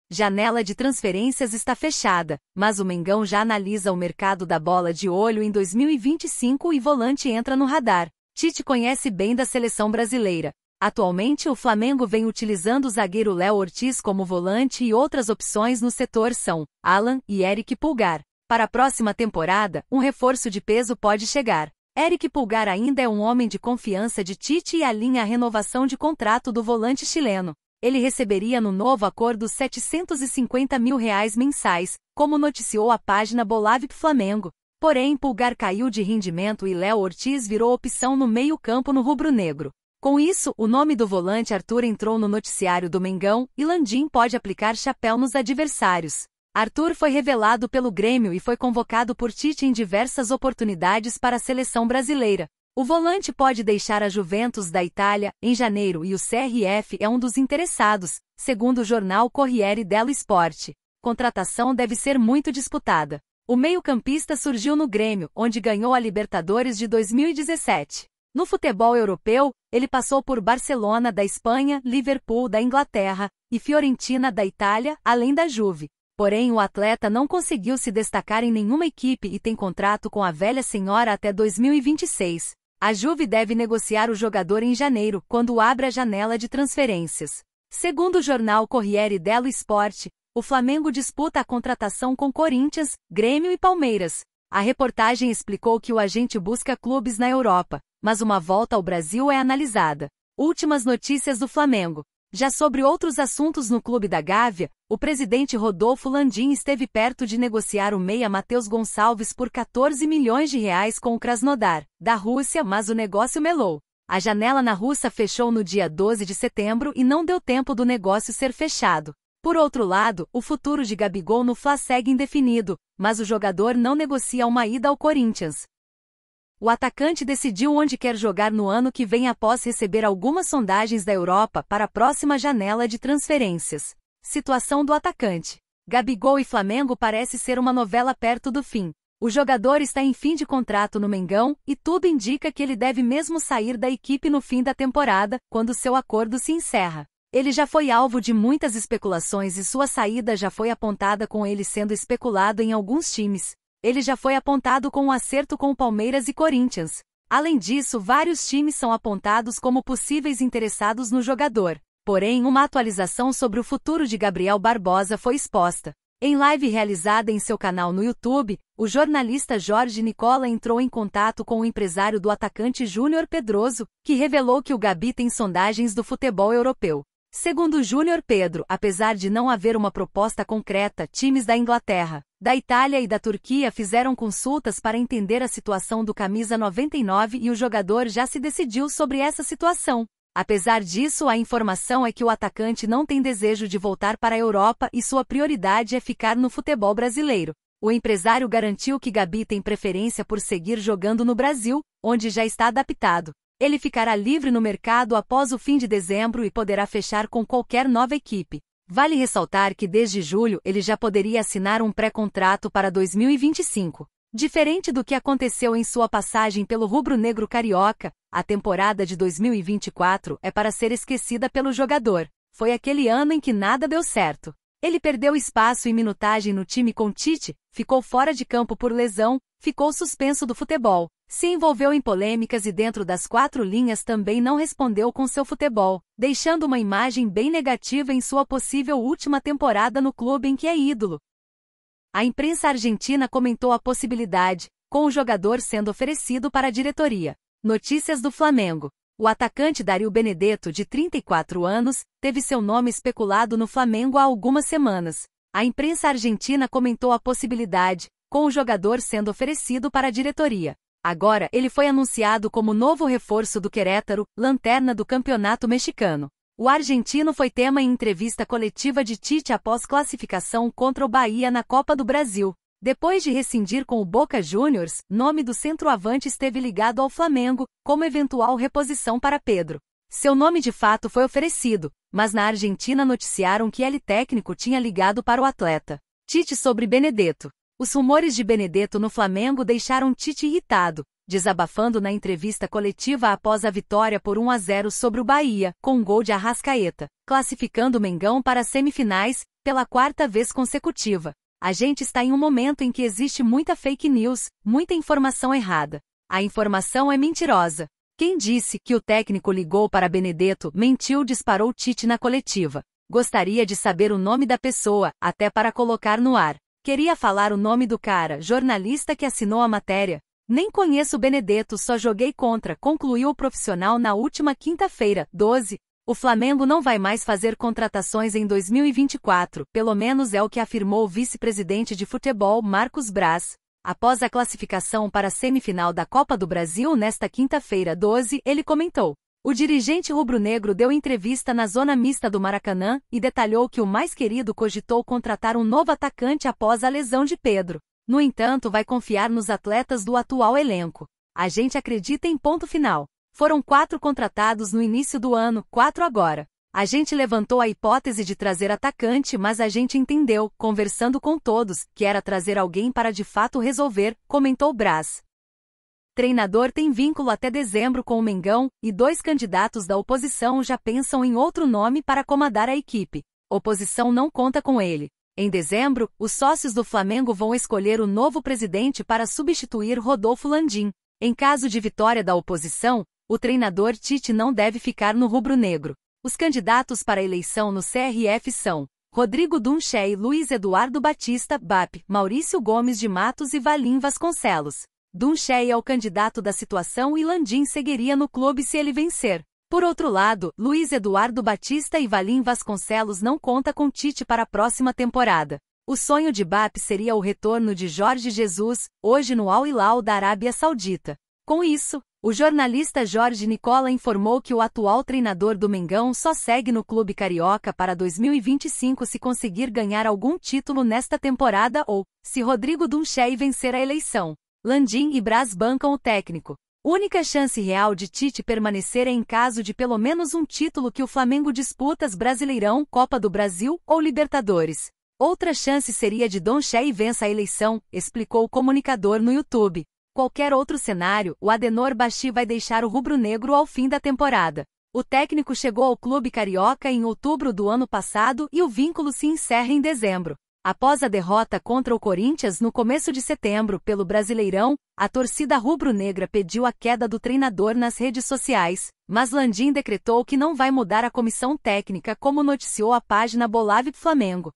Janela de transferências está fechada, mas o Mengão já analisa o mercado da bola de olho em 2025 e volante entra no radar. Tite conhece bem da seleção brasileira. Atualmente o Flamengo vem utilizando o zagueiro Léo Ortiz como volante e outras opções no setor são Alan e Eric Pulgar. Para a próxima temporada, um reforço de peso pode chegar. Eric Pulgar ainda é um homem de confiança de Tite e alinha a renovação de contrato do volante chileno. Ele receberia no novo acordo R$ 750 mil mensais, como noticiou a página Bolavip Flamengo. Porém, Pulgar caiu de rendimento e Léo Ortiz virou opção no meio-campo no rubro-negro. Com isso, o nome do volante Arthur entrou no noticiário do Mengão e Landim pode aplicar chapéu nos adversários. Arthur foi revelado pelo Grêmio e foi convocado por Tite em diversas oportunidades para a seleção brasileira. O volante pode deixar a Juventus da Itália em janeiro e o CRF é um dos interessados, segundo o jornal Corriere dello Sport. Contratação deve ser muito disputada. O meio-campista surgiu no Grêmio, onde ganhou a Libertadores de 2017. No futebol europeu, ele passou por Barcelona da Espanha, Liverpool da Inglaterra e Fiorentina da Itália, além da Juve. Porém, o atleta não conseguiu se destacar em nenhuma equipe e tem contrato com a velha senhora até 2026. A Juve deve negociar o jogador em janeiro, quando abre a janela de transferências. Segundo o jornal Corriere dello Sport, o Flamengo disputa a contratação com Corinthians, Grêmio e Palmeiras. A reportagem explicou que o agente busca clubes na Europa, mas uma volta ao Brasil é analisada. Últimas notícias do Flamengo. Já sobre outros assuntos no clube da Gávea, o presidente Rodolfo Landim esteve perto de negociar o meia Matheus Gonçalves por 14 milhões de reais com o Krasnodar, da Rússia, mas o negócio melou. A janela na Rússia fechou no dia 12 de setembro e não deu tempo do negócio ser fechado. Por outro lado, o futuro de Gabigol no Fla segue indefinido, mas o jogador não negocia uma ida ao Corinthians. O atacante decidiu onde quer jogar no ano que vem após receber algumas sondagens da Europa para a próxima janela de transferências. Situação do atacante. Gabigol e Flamengo parece ser uma novela perto do fim. O jogador está em fim de contrato no Mengão e tudo indica que ele deve mesmo sair da equipe no fim da temporada, quando seu acordo se encerra. Ele já foi alvo de muitas especulações e sua saída já foi apontada com ele sendo especulado em alguns times. Ele já foi apontado com um acerto com o Palmeiras e Corinthians. Além disso, vários times são apontados como possíveis interessados no jogador. Porém, uma atualização sobre o futuro de Gabriel Barbosa foi exposta. Em live realizada em seu canal no YouTube, o jornalista Jorge Nicola entrou em contato com o empresário do atacante Júnior Pedroso, que revelou que o Gabi tem sondagens do futebol europeu. Segundo Júnior Pedro, apesar de não haver uma proposta concreta, times da Inglaterra, da Itália e da Turquia fizeram consultas para entender a situação do camisa 99 e o jogador já se decidiu sobre essa situação. Apesar disso, a informação é que o atacante não tem desejo de voltar para a Europa e sua prioridade é ficar no futebol brasileiro. O empresário garantiu que Gabi tem preferência por seguir jogando no Brasil, onde já está adaptado. Ele ficará livre no mercado após o fim de dezembro e poderá fechar com qualquer nova equipe. Vale ressaltar que desde julho ele já poderia assinar um pré-contrato para 2025. Diferente do que aconteceu em sua passagem pelo rubro-negro carioca, a temporada de 2024 é para ser esquecida pelo jogador. Foi aquele ano em que nada deu certo. Ele perdeu espaço e minutagem no time com Tite, ficou fora de campo por lesão, ficou suspenso do futebol, se envolveu em polêmicas e dentro das quatro linhas também não respondeu com seu futebol, deixando uma imagem bem negativa em sua possível última temporada no clube em que é ídolo. A imprensa argentina comentou a possibilidade, com o jogador sendo oferecido para a diretoria. Notícias do Flamengo. O atacante Dario Benedetto, de 34 anos, teve seu nome especulado no Flamengo há algumas semanas. A imprensa argentina comentou a possibilidade, com o jogador sendo oferecido para a diretoria. Agora, ele foi anunciado como novo reforço do Querétaro, lanterna do campeonato mexicano. O argentino foi tema em entrevista coletiva de Tite após classificação contra o Bahia na Copa do Brasil. Depois de rescindir com o Boca Juniors, nome do centroavante esteve ligado ao Flamengo, como eventual reposição para Pedro. Seu nome de fato foi oferecido, mas na Argentina noticiaram que ele técnico tinha ligado para o atleta. Tite sobre Benedetto. Os rumores de Benedetto no Flamengo deixaram Tite irritado. desabafando na entrevista coletiva após a vitória por 1-0 sobre o Bahia, com um gol de Arrascaeta, classificando o Mengão para as semifinais, pela quarta vez consecutiva. A gente está em um momento em que existe muita fake news, muita informação errada. A informação é mentirosa. Quem disse que o técnico ligou para Benedetto mentiu, disparou Tite na coletiva. Gostaria de saber o nome da pessoa, até para colocar no ar. Queria falar o nome do cara, jornalista que assinou a matéria. Nem conheço o Benedetto, só joguei contra, concluiu o profissional na última quinta-feira, 12. O Flamengo não vai mais fazer contratações em 2024, pelo menos é o que afirmou o vice-presidente de futebol Marcos Braz. Após a classificação para a semifinal da Copa do Brasil nesta quinta-feira, 12, ele comentou. O dirigente rubro-negro deu entrevista na zona mista do Maracanã e detalhou que o mais querido cogitou contratar um novo atacante após a lesão de Pedro. No entanto, vai confiar nos atletas do atual elenco. A gente acredita em ponto final. Foram 4 contratados no início do ano, 4 agora. A gente levantou a hipótese de trazer atacante, mas a gente entendeu, conversando com todos, que era trazer alguém para de fato resolver, comentou Braz. Treinador tem vínculo até dezembro com o Mengão, e 2 candidatos da oposição já pensam em outro nome para comandar a equipe. Oposição não conta com ele. Em dezembro, os sócios do Flamengo vão escolher o novo presidente para substituir Rodolfo Landim. Em caso de vitória da oposição, o treinador Tite não deve ficar no rubro-negro. Os candidatos para a eleição no CRF são Rodrigo Dunché, Luiz Eduardo Batista, BAP, Maurício Gomes de Matos e Valim Vasconcelos. Dunché é o candidato da situação e Landim seguiria no clube se ele vencer. Por outro lado, Luiz Eduardo Batista e Valim Vasconcelos não conta com Tite para a próxima temporada. O sonho de BAP seria o retorno de Jorge Jesus, hoje no Al Hilal da Arábia Saudita. Com isso, o jornalista Jorge Nicola informou que o atual treinador do Mengão só segue no clube carioca para 2025 se conseguir ganhar algum título nesta temporada ou, se Rodrigo Dunché vencer a eleição. Landim e Braz bancam o técnico. Única chance real de Tite permanecer é em caso de pelo menos um título que o Flamengo disputa: Brasileirão, Copa do Brasil ou Libertadores. Outra chance seria de Dunché vença a eleição, explicou o comunicador no YouTube. Qualquer outro cenário, o Adenor Bachi vai deixar o rubro-negro ao fim da temporada. O técnico chegou ao clube carioca em outubro do ano passado e o vínculo se encerra em dezembro. Após a derrota contra o Corinthians no começo de setembro pelo Brasileirão, a torcida rubro-negra pediu a queda do treinador nas redes sociais, mas Landim decretou que não vai mudar a comissão técnica, como noticiou a página Bolave Flamengo.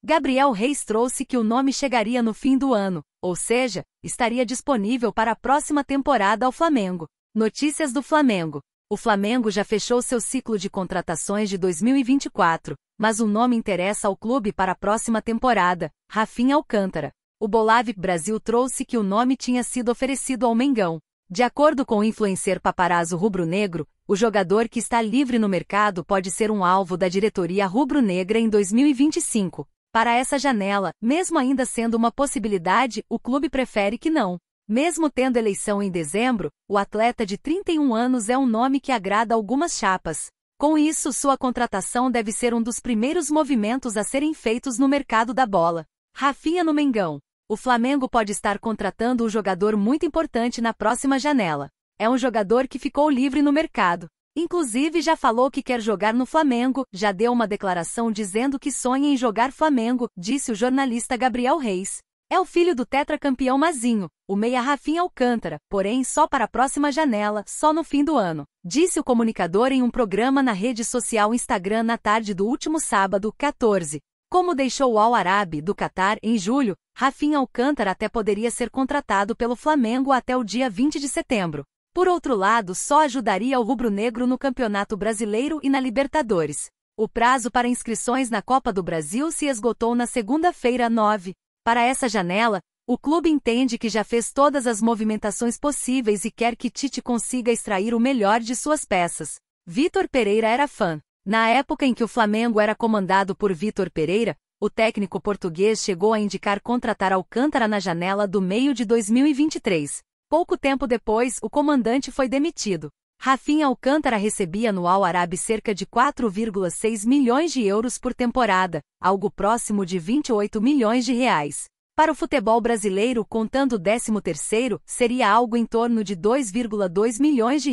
Gabriel Reis trouxe que o nome chegaria no fim do ano, ou seja, estaria disponível para a próxima temporada ao Flamengo. Notícias do Flamengo. O Flamengo já fechou seu ciclo de contratações de 2024, mas um nome interessa ao clube para a próxima temporada: Rafinha Alcântara. O Bolave Brasil trouxe que o nome tinha sido oferecido ao Mengão. De acordo com o influencer Paparazzo rubro-negro, o jogador que está livre no mercado pode ser um alvo da diretoria rubro-negra em 2025. Para essa janela, mesmo ainda sendo uma possibilidade, o clube prefere que não. Mesmo tendo eleição em dezembro, o atleta de 31 anos é um nome que agrada algumas chapas. Com isso, sua contratação deve ser um dos primeiros movimentos a serem feitos no mercado da bola. Rafinha no Mengão. O Flamengo pode estar contratando um jogador muito importante na próxima janela. É um jogador que ficou livre no mercado. Inclusive já falou que quer jogar no Flamengo, já deu uma declaração dizendo que sonha em jogar Flamengo, disse o jornalista Gabriel Reis. É o filho do tetracampeão Mazinho, o meia Rafinha Alcântara, porém só para a próxima janela, só no fim do ano, disse o comunicador em um programa na rede social Instagram na tarde do último sábado, 14. Como deixou o Al Arabi do Catar em julho, Rafinha Alcântara até poderia ser contratado pelo Flamengo até o dia 20 de setembro. Por outro lado, só ajudaria o rubro-negro no Campeonato Brasileiro e na Libertadores. O prazo para inscrições na Copa do Brasil se esgotou na segunda-feira, 9. Para essa janela, o clube entende que já fez todas as movimentações possíveis e quer que Tite consiga extrair o melhor de suas peças. Vitor Pereira era fã. Na época em que o Flamengo era comandado por Vitor Pereira, o técnico português chegou a indicar contratar Alcântara na janela do meio de 2023. Pouco tempo depois, o comandante foi demitido. Rafinha Alcântara recebia no Al Arabi cerca de 4,6 milhões de euros por temporada, algo próximo de 28 milhões de reais. Para o futebol brasileiro, contando o 13º, seria algo em torno de R$ 2,2 milhões.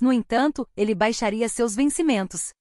No entanto, ele baixaria seus vencimentos.